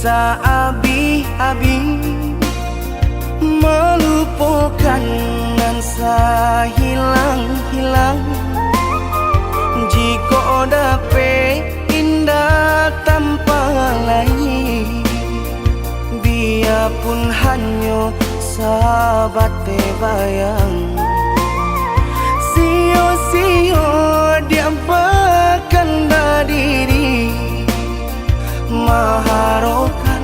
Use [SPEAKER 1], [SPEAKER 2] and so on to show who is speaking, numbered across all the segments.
[SPEAKER 1] abi-abi melupakan nan sa hilang-hilang. Jika dapat indah tanpa lain, biarpun hanya sahabat bayang. Sio-sio dia bahkan diri maharokan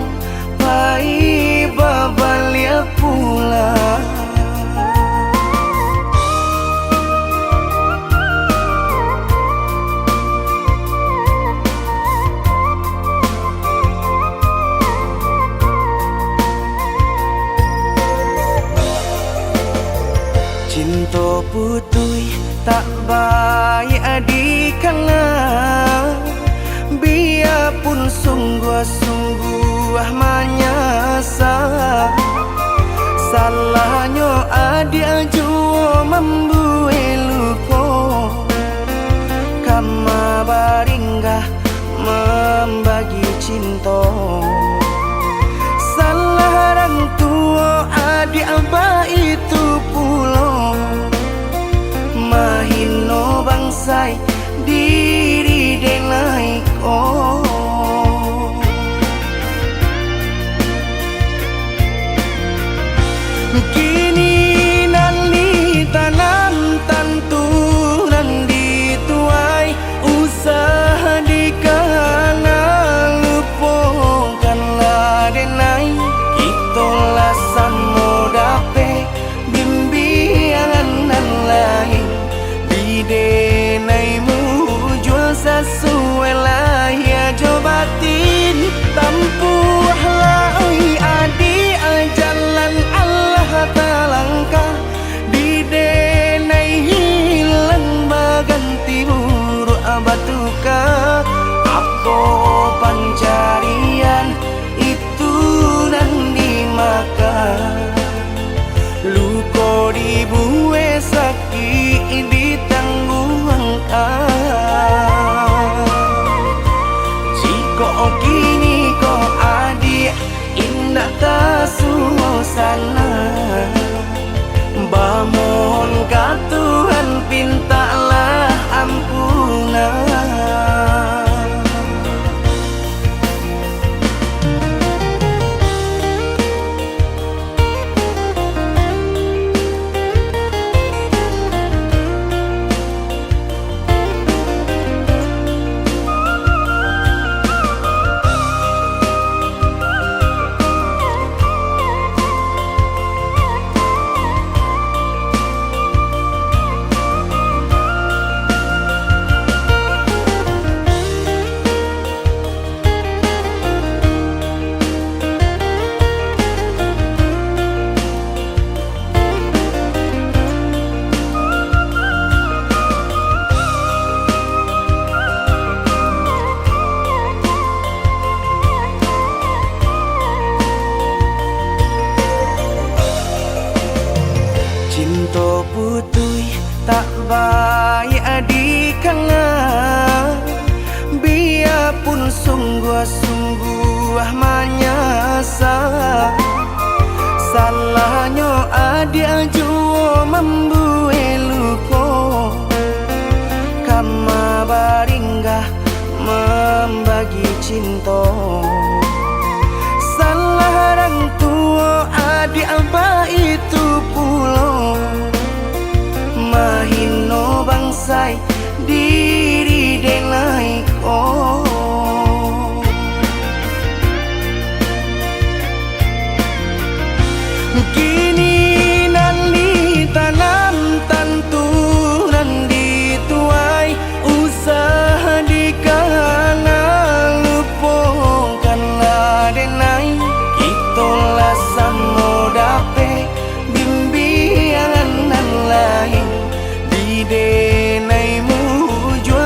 [SPEAKER 1] pai babalia pula. Cinta putui tak baik adikana, biarpun sungguh-sungguh menyasa. Salahnya adik jua membuat luka, kama baringgah membagi cinta. Salah orang tua adik abah itu pulau, mahino bangsai diri denai oh. Kini nali tanam tantu nan dituai, usaha dikana lupakanlah denai. Itulah samo dape bimbingan nan lain di denaimu jual sesuai lah ya jobatin tampuhlah oi adi jalan Allah talangkah di denai hilang baganti buruk abatuka. Apa pencarian itu dan dimakan, luka dibuat sakit ditanggung jika kini kau adik indah tak suasana, bamohon ka Tuhan pintalah ampunan. Cinta putui tak baik adikana, biarpun sungguh-sungguh menyasa. Salahnya adik jua membuat luka, kama baringgah membagi cinta. Salah orang tua adik abah itu pulau, mahino bangsai diri denai oh. Kini nali tanam tantu nan dituai, usaha dikana lupakanlah denai. Itulah samo dape bimbingan nan lain di denaimu jua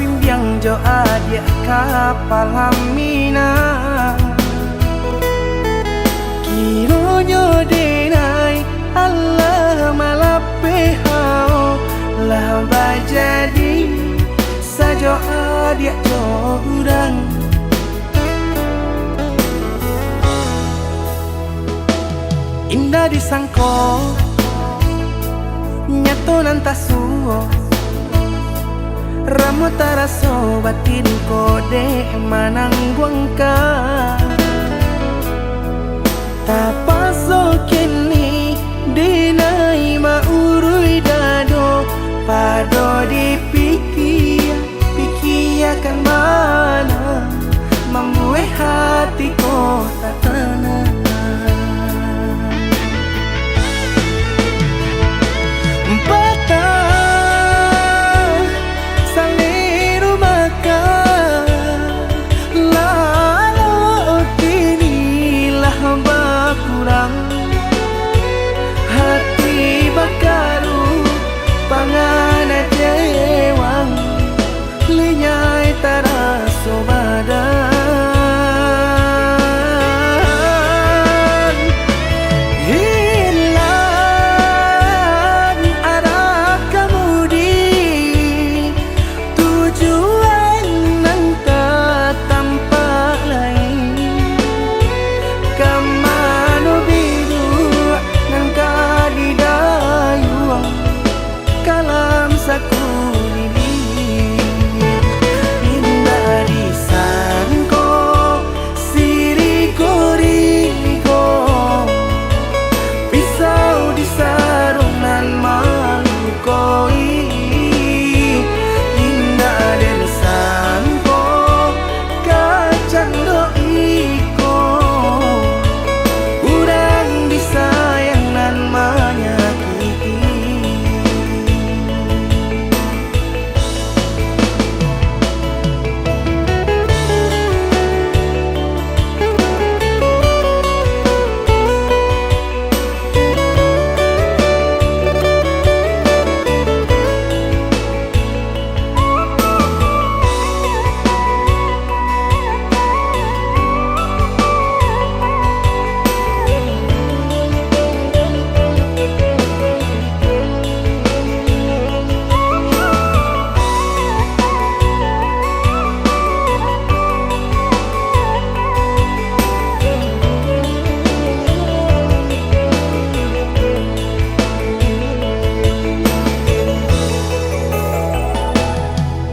[SPEAKER 1] bimbiang jo adia kapal mina kiro nyo denai Allah malape hao lah bajadi sajo adia jo udang indah disangko nyato nantasuo ramu taraso batin kode manangguangka tapaso kini dinai maurui dado pado pikiakan mana membuat hatiku tak tenang. Hati bakaru pangana jewang lenyai taraso badan hilang arah kemudi tujuan nangka tampak lain kamano biru nangka didayuang kalam sakulili indah disangko siriko pisau disarungan malukoi indah disangko kacang doiko urang disayang nan menyakiti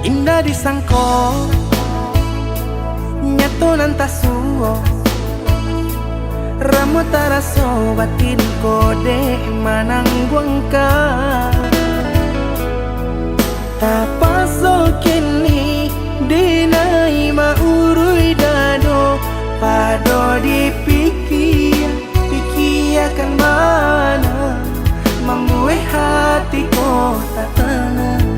[SPEAKER 1] indah disangko nyato nantasuo ramu taraso batin kode manangguangka tapaso kini dinai maurui dado pado pikiakan mana membuat hatiku tak tenang.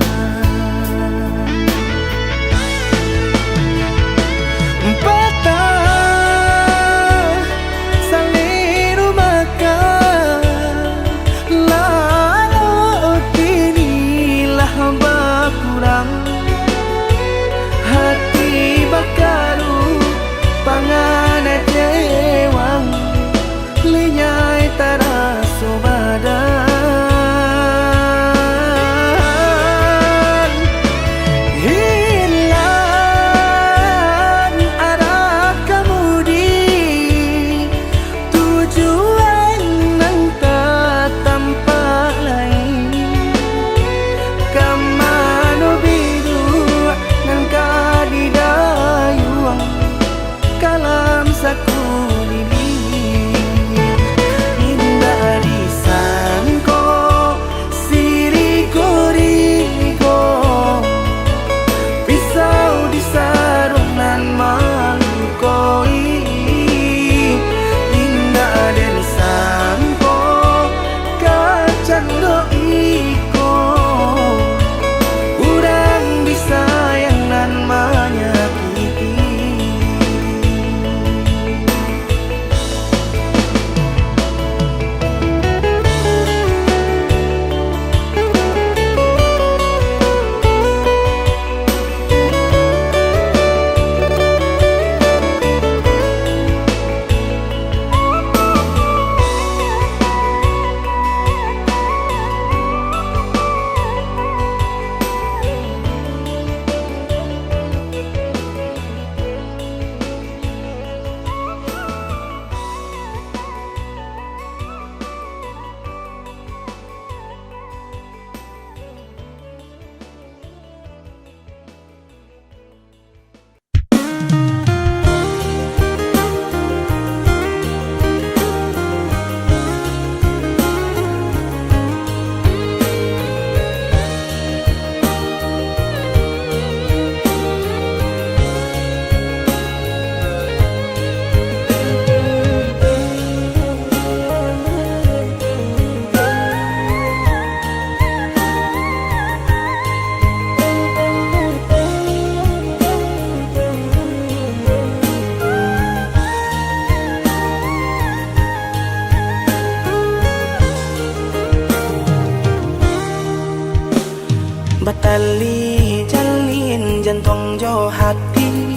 [SPEAKER 1] jo hati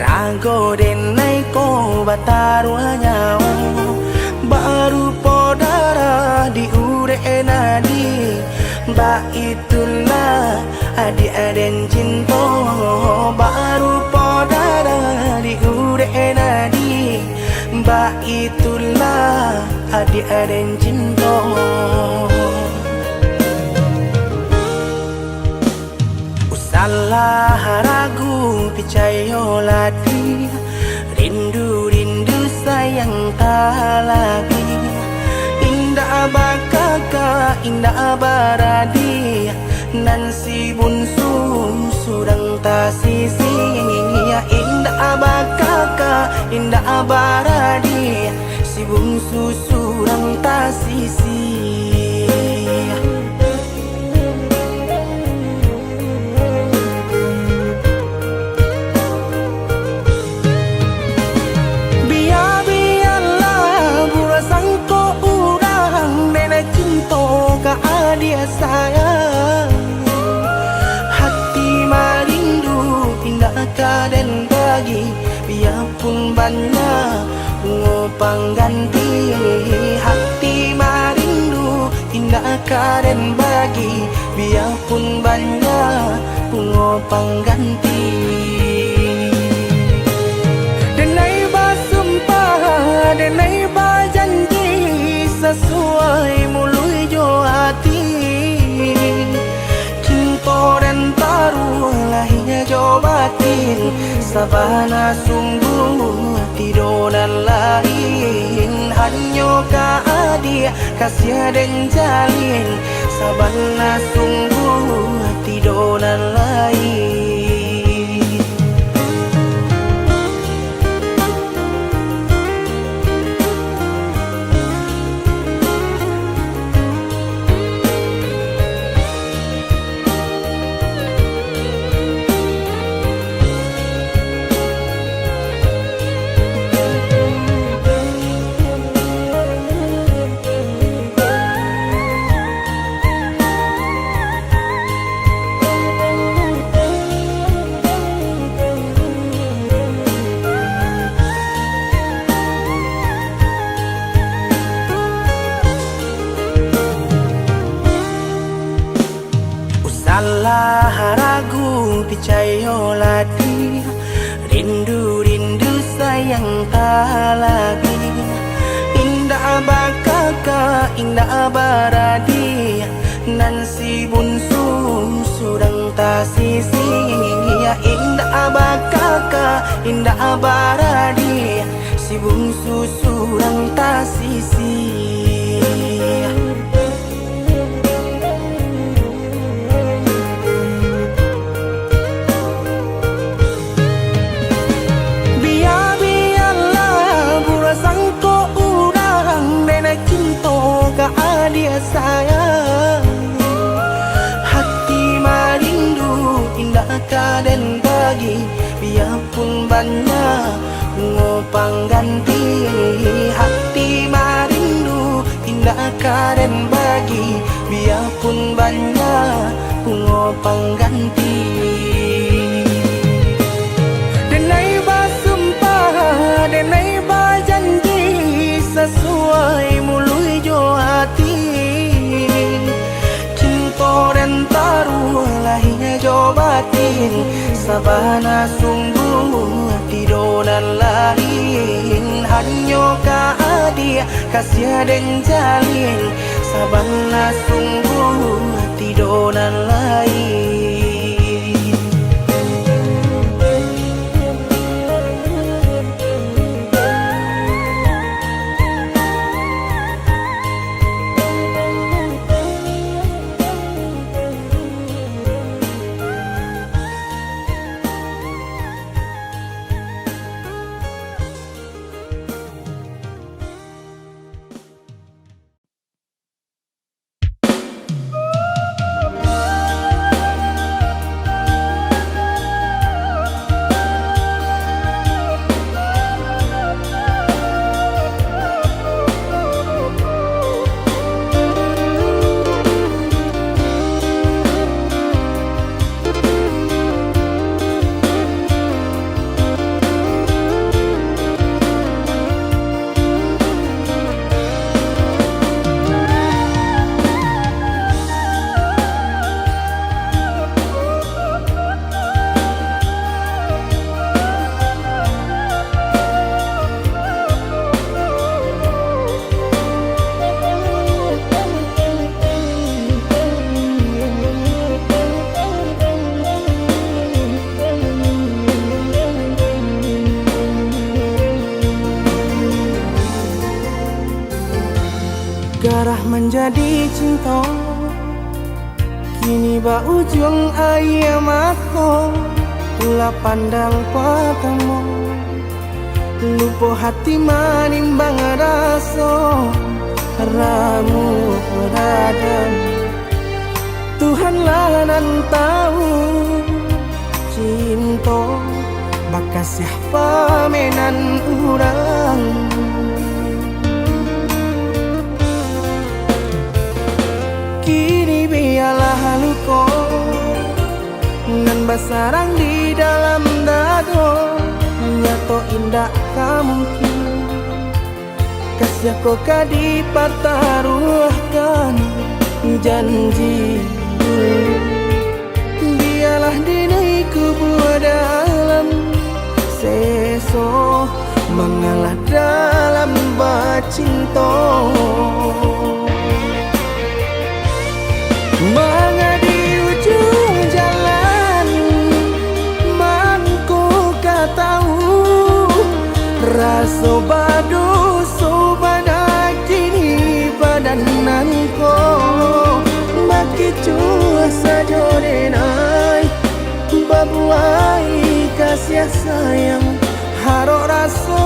[SPEAKER 1] rago denai ko batarua nyawa baru podara di ure nadi ba itulah adi aden cinta baru podara di ure nadi ba itulah adi aden cinta. Salah ragu picayo lagi rindu sayang tak lagi indah bakaka indah baradi nan si bunsu surang tak sisi indah bakaka indah baradi si bunsu surang tak sisi. Dia sayang hati marindu indah kaden bagi biarpun banyak ngopang ganti hati marindu indah kaden bagi biarpun banyak ngopang ganti. Denai basumpah denai bajanji sesuai mului jo hati cinta dan taruh lahirnya jo batin sabana sungguh tidur dan lain hanya ka adia kasih dan jalin sabana sungguh tidur dan lain. Salah ragu picayo lagi rindu sayang tak lagi indah bakaka indah baradi nan si bunsu surang tak sisi indah bakaka indah baradi si bunsu surang tak sisi. Dia sayang hati marindu indah kaden bagi biarpun banyak ngopang ganti hati marindu indah kaden bagi biarpun banyak ngopang ganti. Denai basumpah denai bajanji sesuai mului jo hati cinta dan taruh lahirnya jo batin sabana sungguh tidur dan lain hanya ka adia kasih dan jalin sabana sungguh tidur dan lain. Arah menjadi cinta, kini ba ujung ayam aku. Ulah pandang patamu, lupa hati manimbang rasa. Ramu berada, Tuhanlah nan tahu. Cinta bakas siapa menan urang. Kini biarlah luka nan basarang di dalam dado. Nyato indah kamungkin kasih kau kadi pertaruhkan janji. Biarlah dinai kubur dalam seso mengalah dalam bacinta. Mengadi ujung jalan mangku katahu rasa badu sobana kini badananku baki cua saja denai babuai kasih sayang harok rasa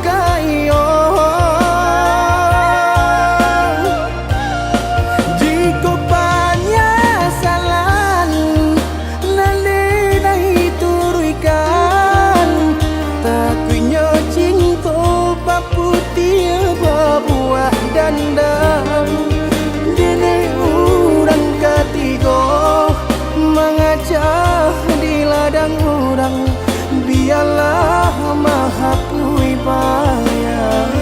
[SPEAKER 1] kayo. Jika penyesalan nanti nahi turuikan tak punya cinta baputia babuah dandang. Dini urang ketiga mengajak di ladang urang. Biarlah maha pui bayang.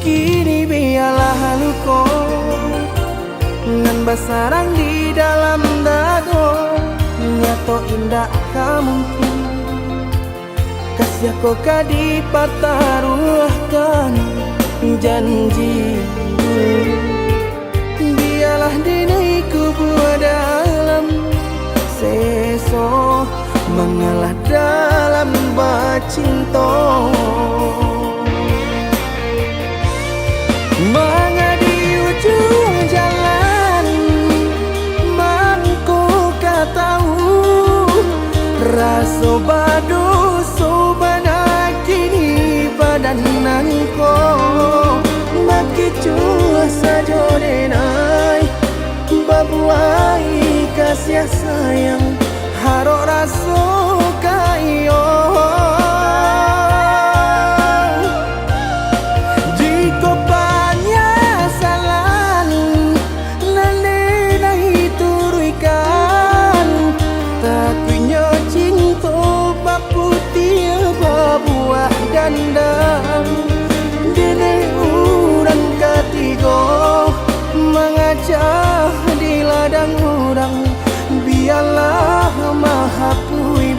[SPEAKER 1] Kini biarlah luka nan basarang di dalam dado. Nyato indah kamungkin kasih kau kadi pertaruhkan janji. Biarlah dinai kubur dalam seso mengalah dalam bacinta. Mengadi ujung jalan mangku katahu rasa badu sobana kini badananku baki cua saja denai babuai kasih sayang harok rasa kayo. Dandang dini urang ketiga mengajak di ladang urang. Biarlah maha pui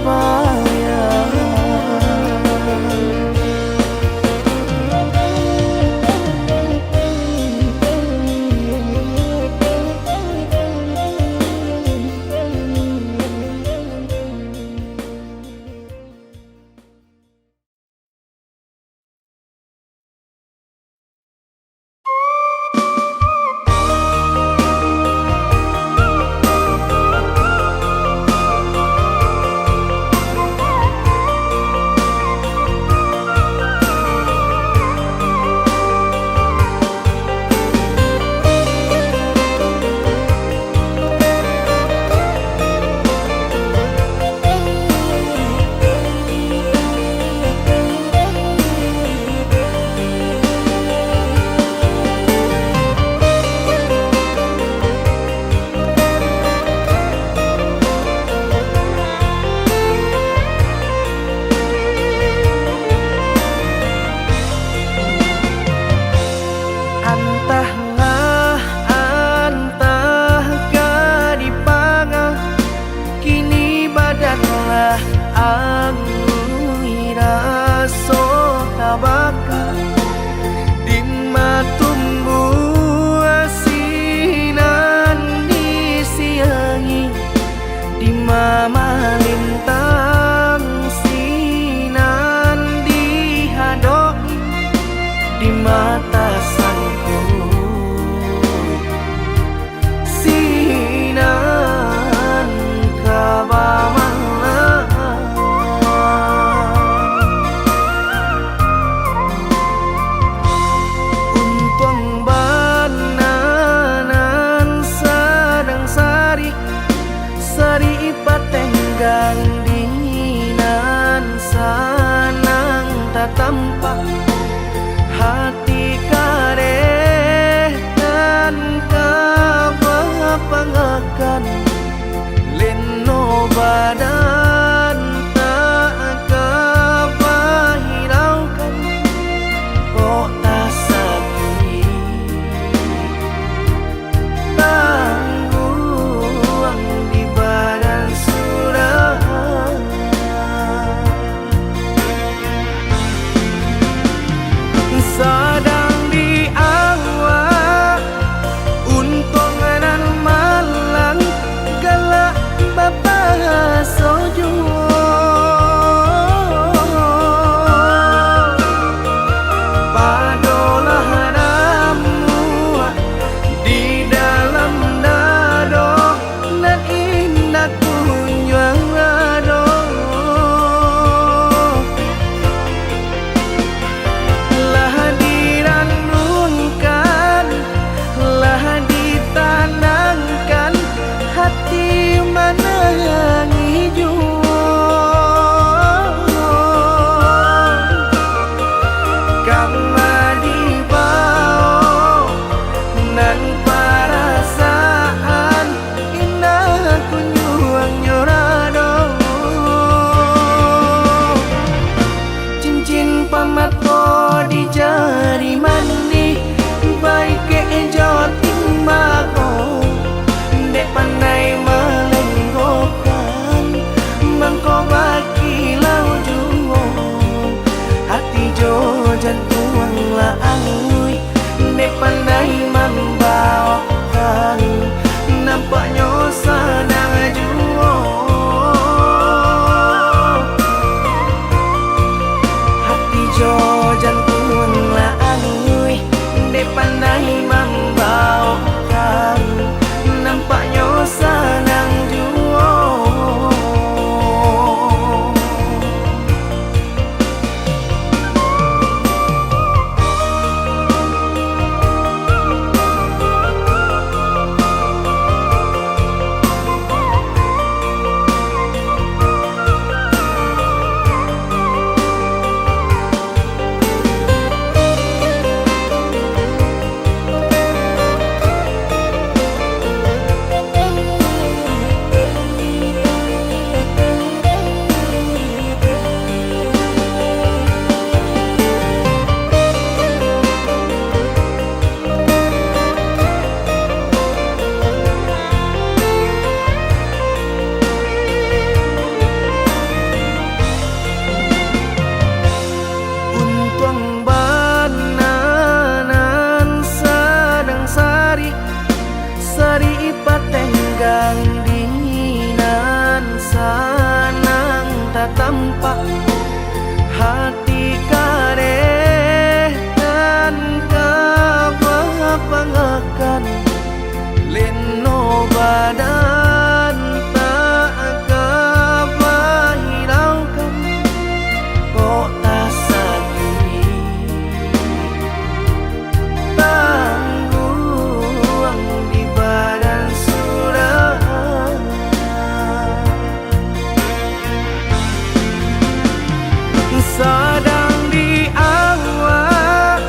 [SPEAKER 1] tampak hati kareh dan kapangakan leno badan tak kapahiraukan kok tak sakit tangguang di badan surah sadang di awak untung nan malang galak bapa sojo padolah ramu di dalam dado nan indah kunjung ado lah diranunkan lah ditanangkan hati mana yang hijau kama dibao nan perasaan indah kunjung nyorado cincin pamato di jari mani baik ke joting mako dek pandai melenggokan mangko baki lau juo hati jo jantung la angui dek pandai membawakan nampaknya sadang juo hati jo jantung la angui dek pandai membawakan nampaknya sadang juo sari patenggang dinginan sanang tak tampak hati kareh dan kapangakan leno badan tak kapahiraukan kok tak sakit tangguang di badan surah sadang di awak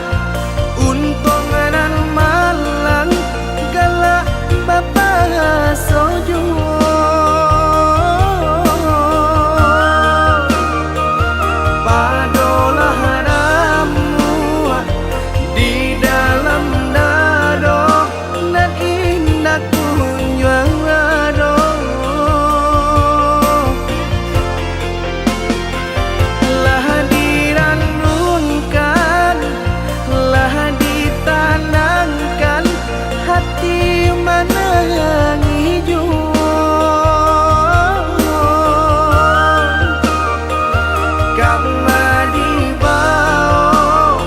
[SPEAKER 1] untung nan malang galak bapa sojo padolah ramu di dalam dado nan indah kunjung ado lah diranunkan lah ditanangkan hati mana yang hijau kama dibao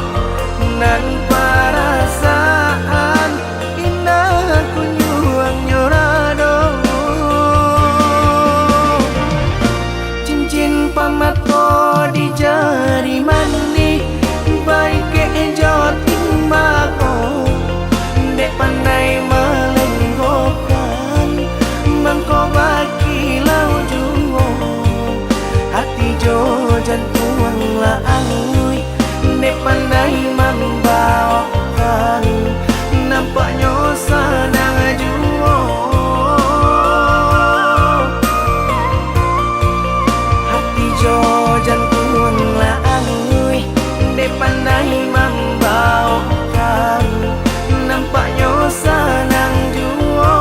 [SPEAKER 1] nan perasaan indah kunjung nyorado cincin pamato di jari mani baik ke joting mako dek pandai melenggokan mangko baki lau juo hati jo jantung la angui pandai membawakan, nampaknya senang jua. Hati jo jantung laangui, dek pandai membawakan, nampaknya senang jua.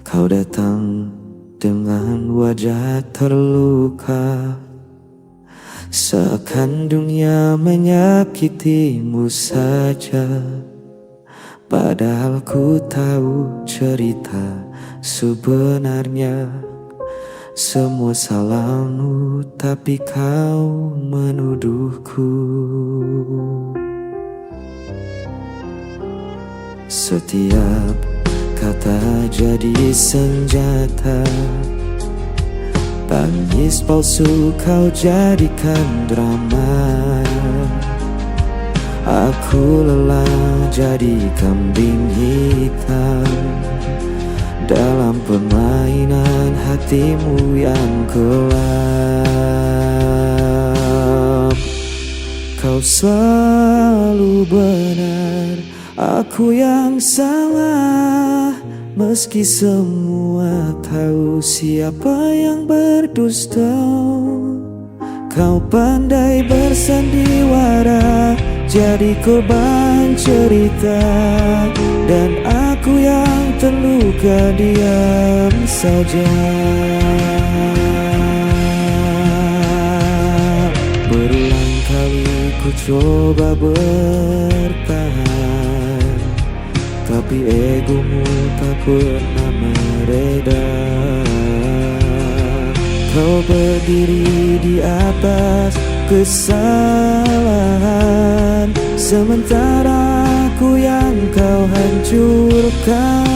[SPEAKER 2] Kau datang dengan wajah terluka, seakan dunia menyakitimu saja. Padahal ku tahu cerita sebenarnya. Semua salahmu tapi kau menuduhku. Setiap kata jadi senjata, tangis palsu kau jadikan drama. Aku lelah jadi kambing hitam dalam permainan hatimu yang gelap. Kau selalu benar, aku yang salah. Meski semua tahu siapa yang berdusta, kau pandai bersandiwara, jadi korban cerita. Dan aku yang terluka diam saja. Berulang kali ku coba bertahan, tapi egomu tak pernah mereda. Kau berdiri di atas kesalahan, sementara aku yang kau hancurkan.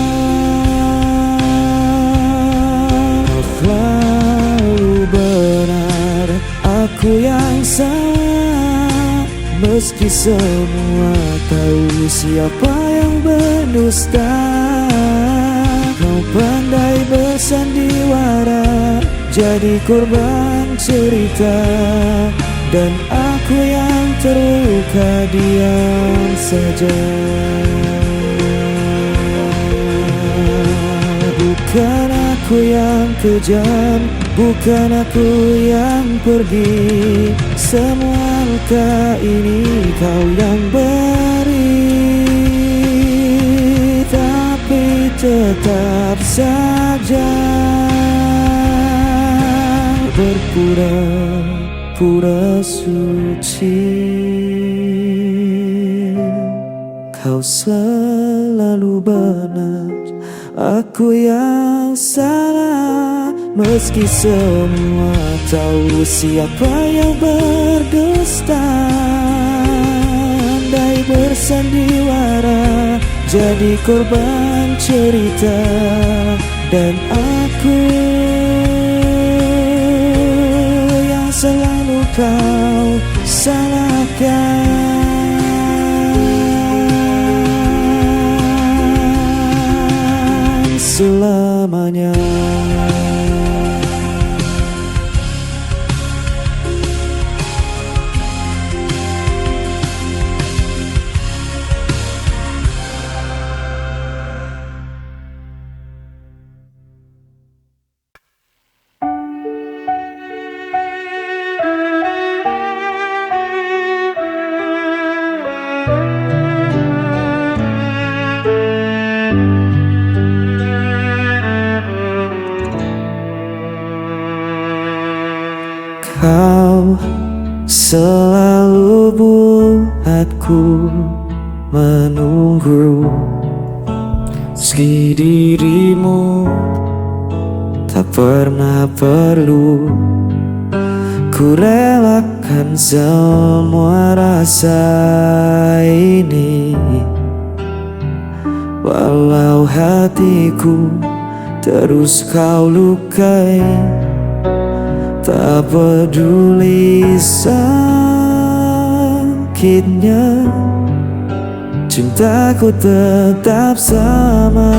[SPEAKER 2] Kau selalu benar, aku yang salah. Meski semua tahu siapa yang berdusta, kau pandai bersandiwara, jadi korban cerita. Dan aku yang terluka diam saja. Bukan aku yang kejam, bukan aku yang pergi. Semua luka ini kau yang beri, tapi tetap saja berpura-pura suci. Kau selalu benar, aku yang salah. Meski semua tahu siapa yang berdusta, andai bersandiwara, jadi korban cerita. Dan aku yang selalu kau salahkan selamanya. selalu buatku menunggu. Meski dirimu tak pernah perlu, ku relakan semua rasa ini. Walau hatiku terus kau lukai, tak peduli sakitnya, cintaku tetap sama.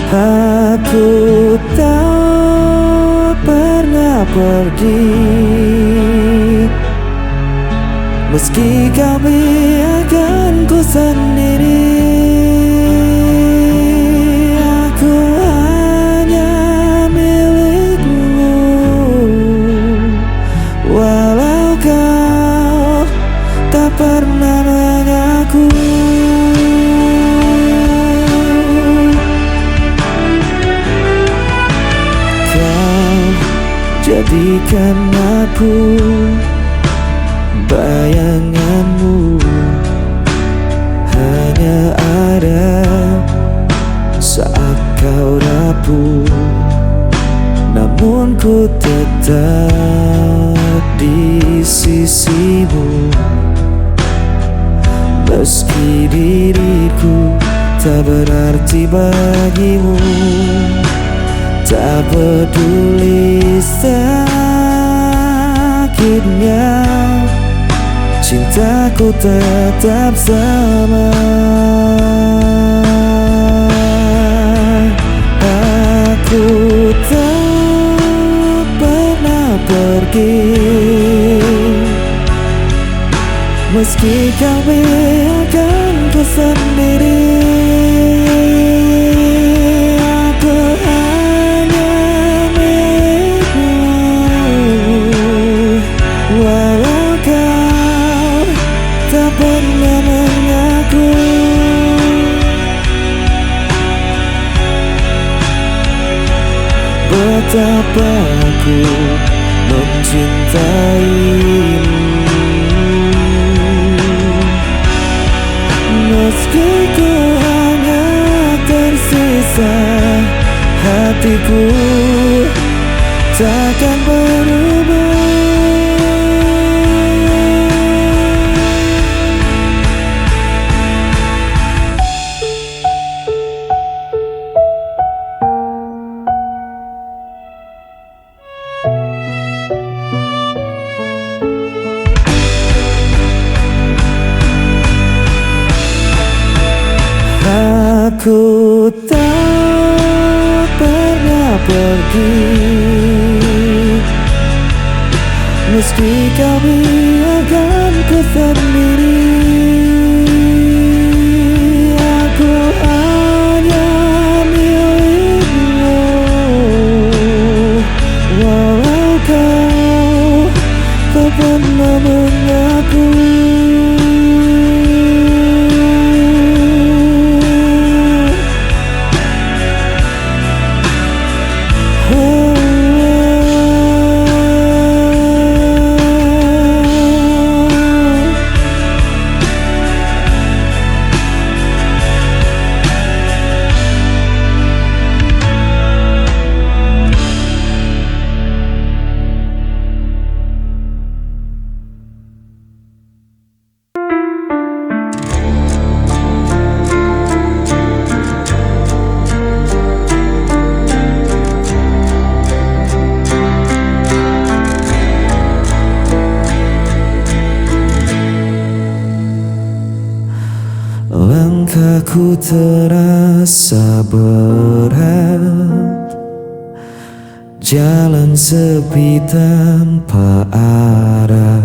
[SPEAKER 2] Aku tak pernah pergi, meski kau biarkanku sendiri. Aku hanya milikmu, walau kau tak pernah mengaku. Kau jadikan aku bayanganmu, hanya ada saat kau rapuh. Namun ku tetap di sisimu, meski diriku tak berarti bagimu. Tak peduli sakitnya, cintaku tetap sama. Aku tak pernah pergi, meski kau biarkanku sendiri. Aku hanya milikmu, walau kau tak pernah mengaku. Betapa aku mencintaimu, meski ku hanya tersisa hatiku, takkan berubah. Aku tak pernah pergi, meski kau biarkanku sendiri. Aku hanya milikmu, walau kau tak pernah mengaku. Langkahku terasa berat, jalan sepi tanpa arah.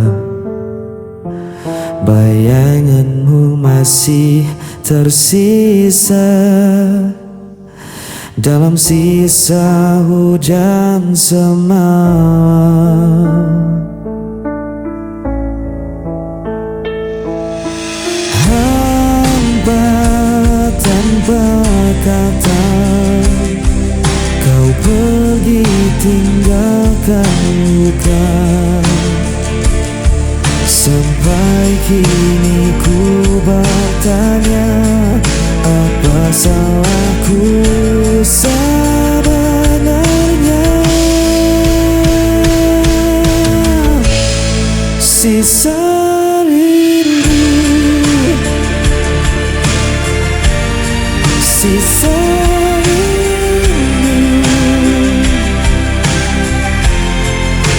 [SPEAKER 2] Bayanganmu masih tersisa dalam sisa hujan semalam. Tanpa kata kau pergi tinggalkan menyisakan luka. Sampai kini ku bertanya, apa salahku sebenarnya? Sisa rindu, sisa rindu,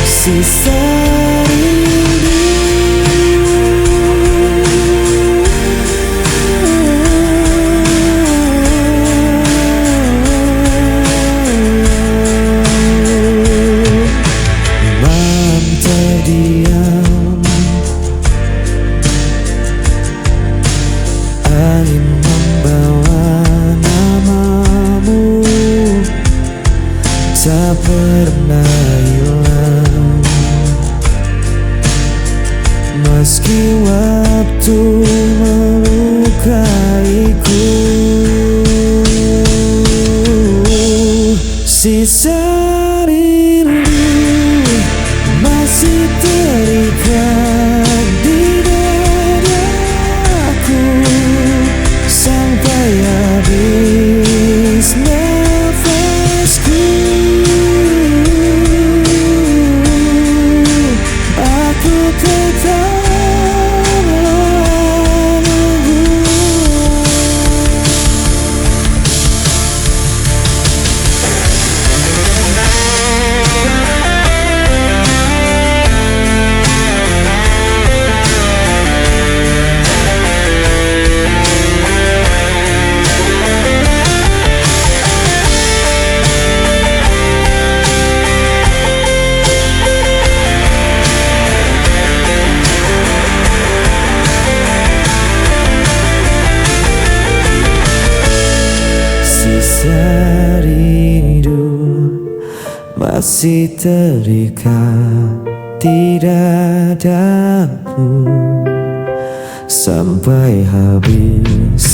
[SPEAKER 2] sisa rindu. Malam terdiam, angin membawa namamu, tak pernah hilang. Meski waktu melukaiku, sisa rindu masih terikat di dadaku. Sampai habis nafasku, aku tetap menunggu. Sisa rindu masih terikat di dadamu sampai habis.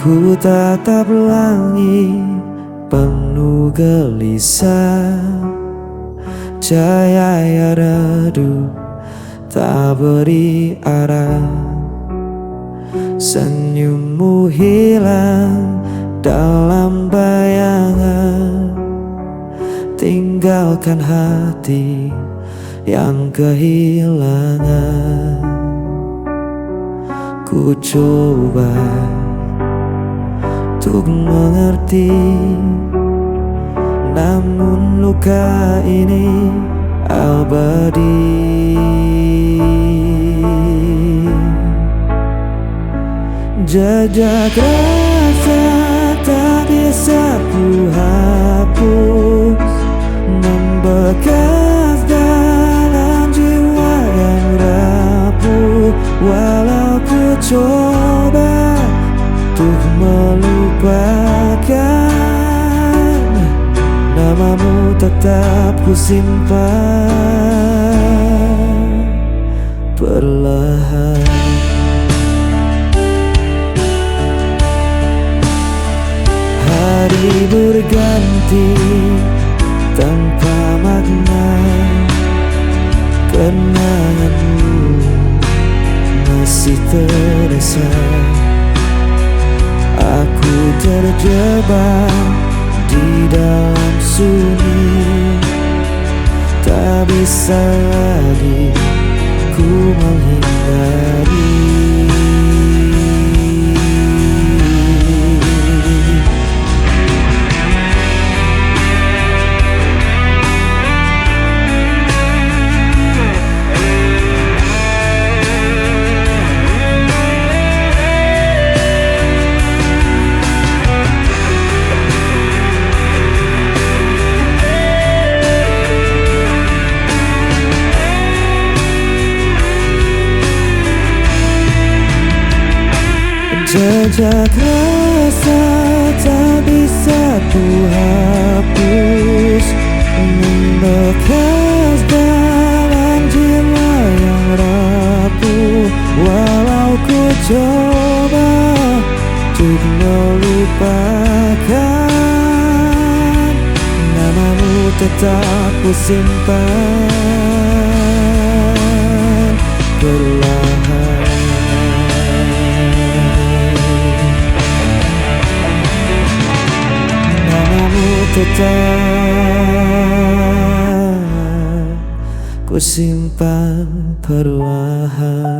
[SPEAKER 2] Ku tatap langit penuh gelisah, cahaya redup tak beri arah. Senyummu hilang dalam bayangan, tinggalkan hati yang kehilangan. Ku coba untuk mengerti, namun luka ini abadi. Jejak rasa tak bisa ku hapus, membekas dalam jiwa yang rapuh. Walau ku coba untuk melupakan, namamu tetap ku simpan perlahan. Hari berganti tanpa makna, kenanganmu masih terasa. Aku terjebak di dalam sunyi, Tak bisa lagi ku menghindari. Jejak rasa tak bisa ku hapus, membekas dalam jiwa yang rapuh. Walau ku coba untuk melupakan, namamu tetap ku simpan perlahan. Tetap ku simpan perlahan.